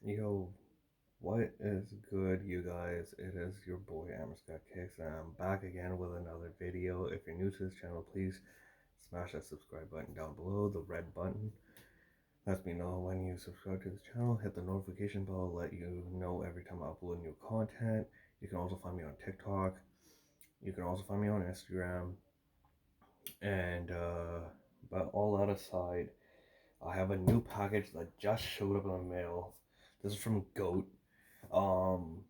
Yo, what is good, you guys? It is your boy Scott Kicks, and I'm back again with another video. If you're new to this channel, please smash that subscribe button down below, the red button. Lets me know when you subscribe to this channel. Hit the notification bell, let you know every time I upload new content. You can also find me on TikTok. You can also find me on Instagram. And, but all that aside, I have a new package that just showed up in the mail. This is from Goat. Um,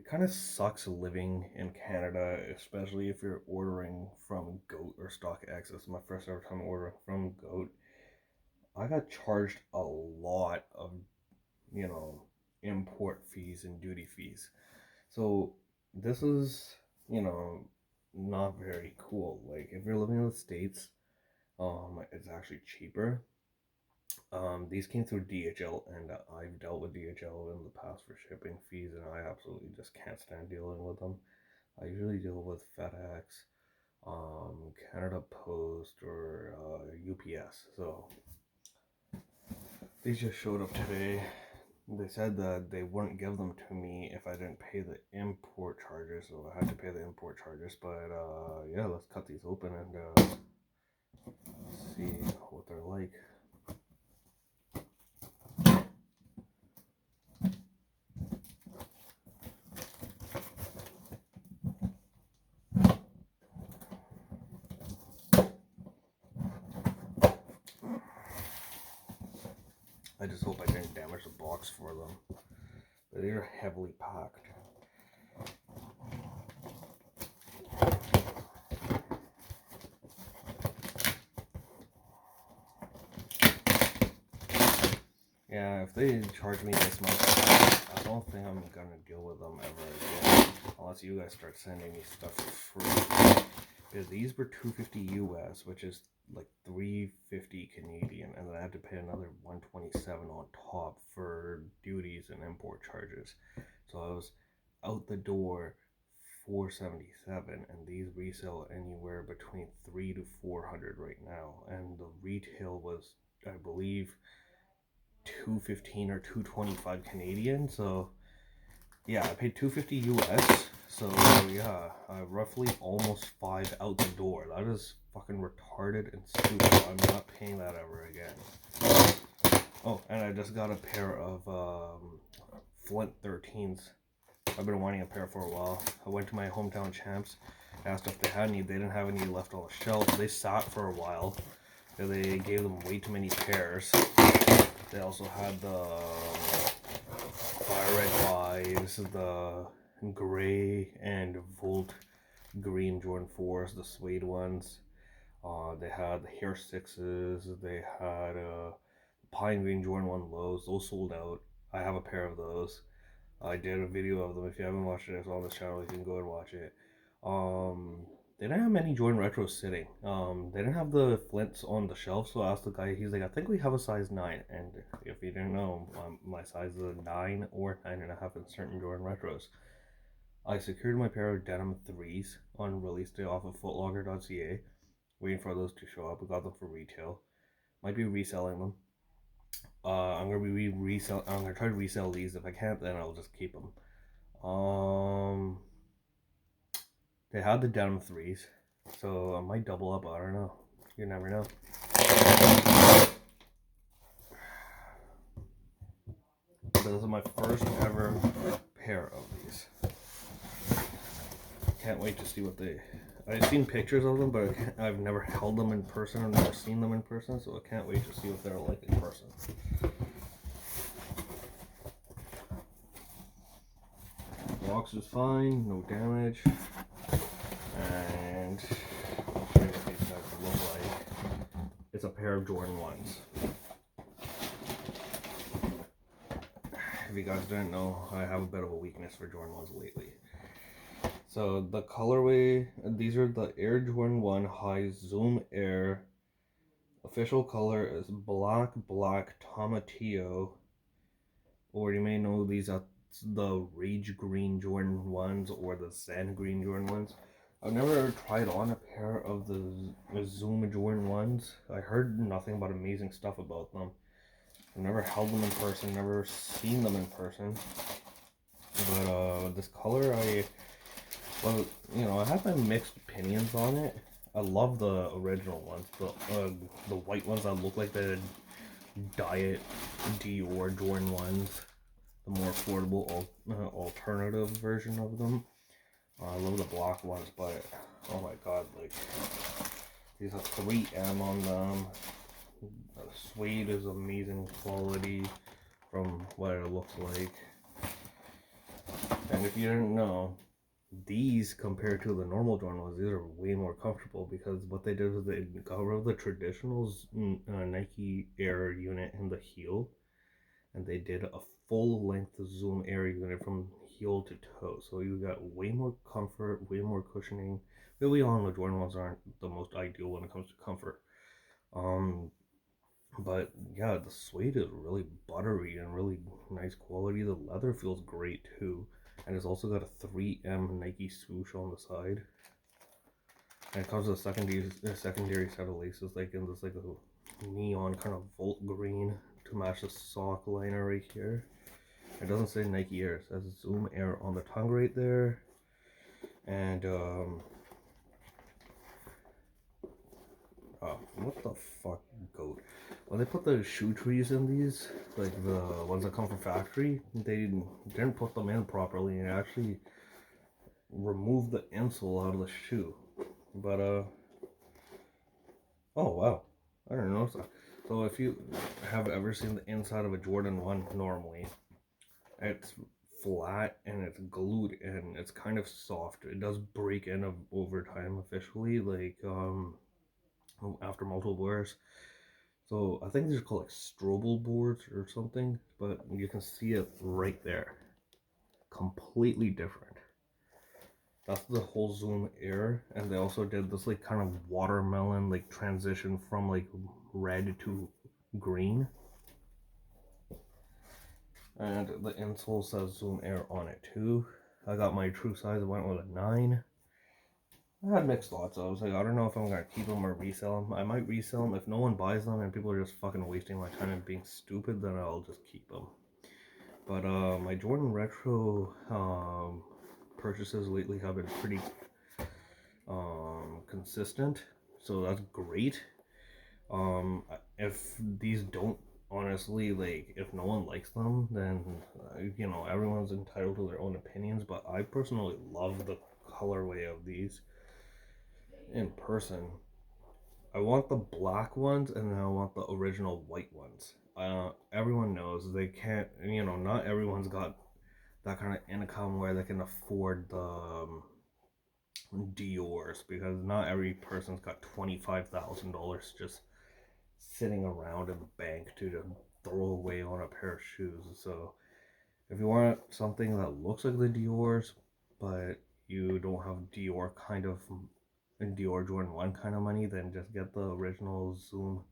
It kind of sucks living in Canada, especially if you're ordering from Goat or StockX. This is my first ever time ordering from Goat. I got charged a lot of, you know, import fees and duty fees. So this is, you know, not very cool. Like if you're living in the States, it's actually cheaper. These came through DHL, and I've dealt with DHL in the past for shipping fees, and I absolutely just can't stand dealing with them. I usually deal with FedEx, Canada Post, or UPS. So these just showed up today. They said that they wouldn't give them to me if I didn't pay the import charges, so I had to pay the import charges. But yeah, let's cut these open and see what they're like. I just hope I didn't damage the box for them. But they're heavily packed. Yeah, if they charge me this much, I don't think I'm gonna deal with them ever again. Unless you guys start sending me stuff for free. Because these were $250 US, which is like $350 Canadian, and then I had to pay another $127 on top for duties and import charges. So I was out the door $477, and these resell anywhere between $300 to $400 right now, and the retail was, I believe, $215 or $225 Canadian. So yeah, I paid $250 US. So yeah, roughly almost $5 out the door. That is fucking retarded and stupid. I'm not paying that ever again. Oh, and I just got a pair of Flint 13s. I've been wanting a pair for a while. I went to my hometown champs, asked if they had any. They didn't have any left on the shelf. They sat for a while. They gave them way too many pairs. They also had the Fire Red 5s, the gray and Volt green Jordan 4s, the suede ones. They had the Hair 6s. They had Pine Green Jordan 1 lows. Those sold out. I have a pair of those. I did a video of them. If you haven't watched it, it's on this channel. You can go and watch it. They didn't have many Jordan retros sitting. They didn't have the Flints on the shelf, so I asked the guy. He's like, I think we have a size 9. And if you didn't know, my size is a 9 or 9.5 in certain Jordan retros. I secured my pair of denim 3s on release day off of footlocker.ca, waiting for those to show up. We got them for retail. Might be reselling them. I'm gonna try to resell these. If I can't, then I'll just keep them. They had the denim 3s, so I might double up. I don't know. You never know. But this is my first ever pair of these. Can't wait to see what they. I've seen pictures of them, but I've never held them in person. I've never seen them in person, so I can't wait to see what they're like in person. Box is fine, no damage, and I'll show you what these guys look like. It's a pair of Jordan 1s. If you guys didn't know, I have a bit of a weakness for Jordan 1s lately. So the colorway, these are the Air Jordan 1 High Zoom Air. Official color is black tomatillo, or you may know these as the Rage Green Jordan 1s or the Sand Green Jordan 1s. I've never tried on a pair of the Zoom Jordan 1s. I heard nothing but amazing stuff about them. I've never held them in person, never seen them in person. But this color, well, I have my mixed opinions on it. I love the original ones, the white ones that look like the Diet Dior Jordan ones, the more affordable alternative version of them. I love the black ones, but oh my god, like these have 3M on them. The suede is amazing quality from what it looks like. And if you didn't know, these compared to the normal Jordan ones, these are way more comfortable because what they did was they got rid of the traditional Nike Air unit in the heel, and they did a full length Zoom Air unit from heel to toe. So you got way more comfort, way more cushioning. Really, all the Jordan ones aren't the most ideal when it comes to comfort. But yeah, the suede is really buttery and really nice quality. The leather feels great too. And it's also got a 3M Nike swoosh on the side. And it comes with a secondary set of laces, like in this like a neon kind of volt green to match the sock liner right here. It doesn't say Nike Air, it says Zoom Air on the tongue right there. And oh, what the fuck, goat? When they put the shoe trees in these, like the ones that come from factory, they didn't put them in properly and actually removed the insole out of the shoe. But oh wow, I didn't notice that. So if you have ever seen the inside of a Jordan 1 normally, it's flat and it's glued and it's kind of soft. It does break in over time officially, like after multiple wears. So I think these are called like Strobel boards or something, but you can see it right there. Completely different. That's the whole Zoom Air, and they also did this like kind of watermelon like transition from like red to green. And the insole says Zoom Air on it too. I got my true size, I went with a 9. I had mixed thoughts. I was like, I don't know if I'm gonna keep them or resell them. I might resell them. If no one buys them and people are just fucking wasting my time and being stupid, then I'll just keep them. But my Jordan Retro purchases lately have been pretty consistent, so that's great. If these don't, honestly, like if no one likes them, then everyone's entitled to their own opinions, but I personally love the colorway of these in person. I want the black ones and then I want the original white ones. Everyone knows they can't, not everyone's got that kind of income where they can afford the Dior's, because not every person's got $25,000 just sitting around in the bank to throw away on a pair of shoes. So if you want something that looks like the Dior's, but you don't have Dior kind of Dior Jordan 1 kind of money, then just get the original Zoom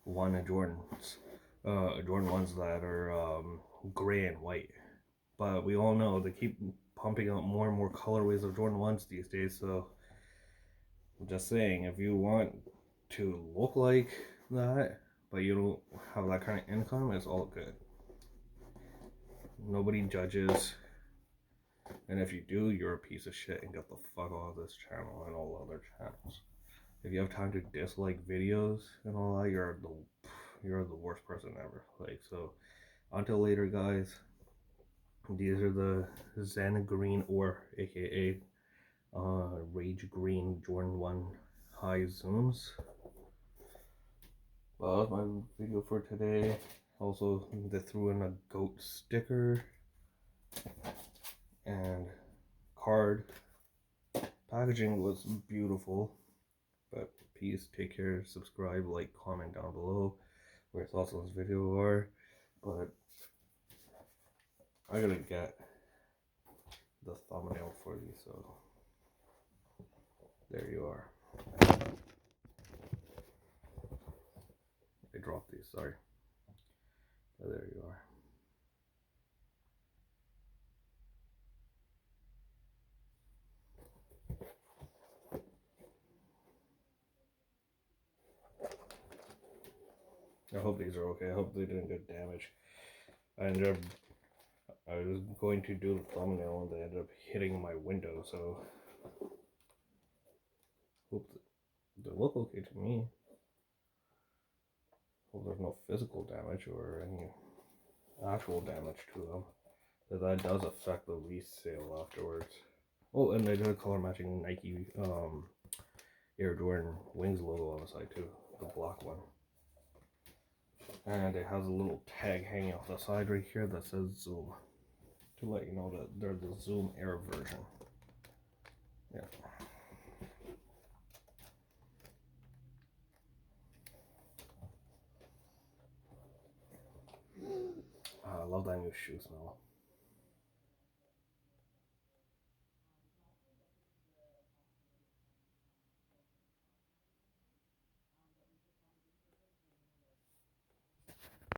1 Jordans. Jordan 1s that are gray and white. But we all know they keep pumping out more and more colorways of Jordan 1s these days, so I'm just saying, if you want to look like that, but you don't have that kind of income, it's all good. Nobody judges. And if you do, you're a piece of shit and get the fuck off this channel and all other channels. If you have time to dislike videos and all that, you're the worst person ever. Like, so until later, guys. These are the Zen Green, or aka Rage Green Jordan 1 high zooms. Well, that was my video for today. Also, they threw in a goat sticker and card. Packaging was beautiful. But peace, take care, subscribe, like, comment down below what your thoughts on this video are. But I gotta get the thumbnail for these, so there you are. I dropped these, sorry. But there you are. I hope these are okay. I hope they didn't get damaged. I was going to do the thumbnail and they ended up hitting my window, so hope they look okay to me. Hope there's no physical damage or any actual damage to them. But that does affect the resale afterwards. Oh, and they did a color matching Nike Air Jordan Wings logo on the side too, the black one. And it has a little tag hanging off the side right here that says Zoom, to let you know that they're the Zoom Air version. Yeah. I love that new shoe smell.